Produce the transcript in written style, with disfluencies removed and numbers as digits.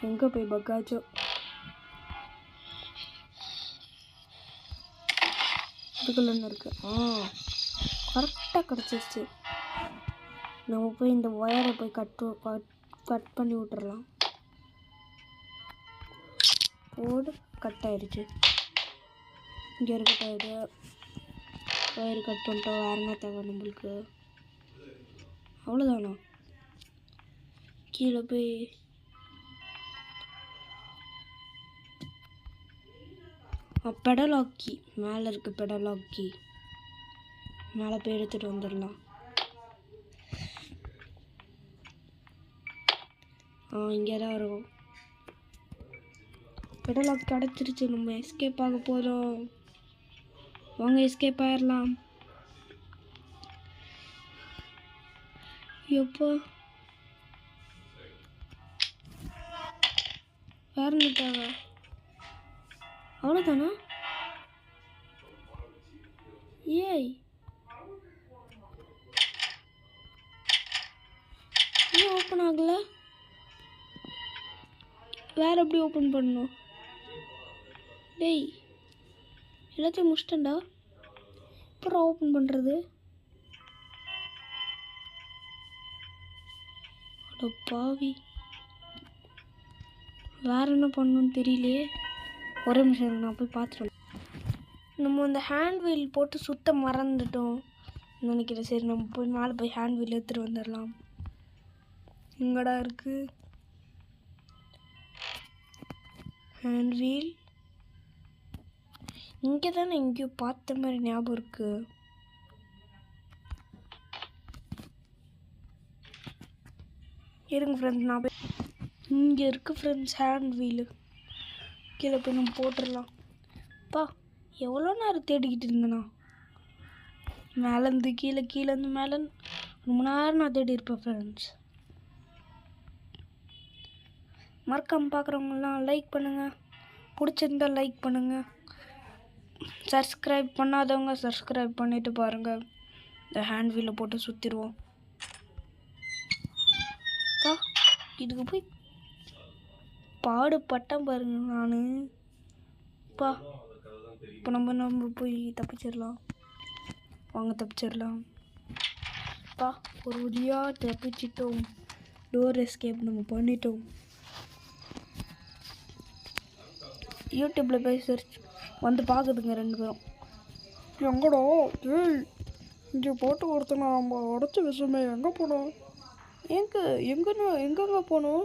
எங்கே போய் பக்காச்சோ இதுக்குள்ள இருக்கு. கரெக்டாக கிடச்சிருச்சு. நம்ம போய் இந்த ஒயரை போய் கட் பண்ணி விட்டுறலாம். ஓடு கட் ஆயிடுச்சு. இங்கே இருக்கட்டும். இது ஒயர் கட் பண்ணிட்டோம். வேறு என்ன தேவை நம்மளுக்கு? அவ்வளோதானா? கீழே போய் பெடலாக்கி மேலே இருக்கு. பெடலாக்கி மேலே போய் எடுத்துகிட்டு வந்துடலாம். இங்கே தான் இருக்கும். பெடலாக் கிடச்சிருச்சு. நம்ம எஸ்கேப் ஆக போகிறோம். வாங்க எஸ்கேப் ஆயிடலாம். எப்போ வேற என்ன தேவை? அவ்வளோதானா? ஏன் ஓப்பன் ஆகல? வேற எப்படி ஓப்பன் பண்ணணும்? டேய் எல்லாத்தையும் முடிச்சிட்டேன்டா. அப்புறம் ஓப்பன் பண்ணுறது? அட பாவி, வேற என்ன பண்ணணும்னு தெரியலையே. ஒரே நிமிஷம் நான் போய் பார்த்துட்டு. நம்ம அந்த ஹேண்ட் வீல் போட்டு சுத்த மறந்துட்டோம் நினைக்கிறேன். சரி நம்ம போய் மேலே போய் ஹேண்ட் வீல் எடுத்துகிட்டு வந்துடலாம். எங்கடா இருக்கு ஹேண்ட் வீல்? இங்கே தானே எங்கேயோ பார்த்த மாதிரி ஞாபகம் இருக்கு. இருங்க ஃப்ரெண்ட்ஸ், நான் போய் இங்கே இருக்கு ஃப்ரெண்ட்ஸ் ஹேண்ட் வீலு. கீழே போய் நம்ம போட்டுடலாம். பா எவ்வளோ நேரம் தேடிக்கிட்டு இருந்தேண்ணா. மேலேருந்து கீழே, கீழேருந்து மேலே ரொம்ப நேரம் நான் தேடி இருப்பேன் ஃப்ரெண்ட்ஸ். மறக்காமல் பார்க்குறவங்களாம் லைக் பண்ணுங்கள். பிடிச்சிருந்தால் லைக் பண்ணுங்கள். சப்ஸ்கிரைப் பண்ணாதவங்க சப்ஸ்கிரைப் பண்ணிவிட்டு பாருங்கள். இந்த ஹேண்ட் வீலை போட்டு சுற்றிடுவோம். பா இதுக்கு போய் பாடுபட்டேன் பாருங்க நான். பா இப்போ நம்ம போய் தப்பிச்சிடலாம். வாங்க தப்பிச்சிடலாம். பா ஒரு வழியாக தப்பிச்சிட்டோம். டோர் எஸ்கேப் நம்ம பண்ணிட்டோம். யூடியூப்பில் போய் சர்ச் வந்து பார்க்குதுங்க 2 பேரும். எங்கடா ஏய் இங்கே போட்டு ஒருத்தனை நம்ம உடச்சி விஷயமே எங்கே போனோம்? எங்கெங்க போனோம்?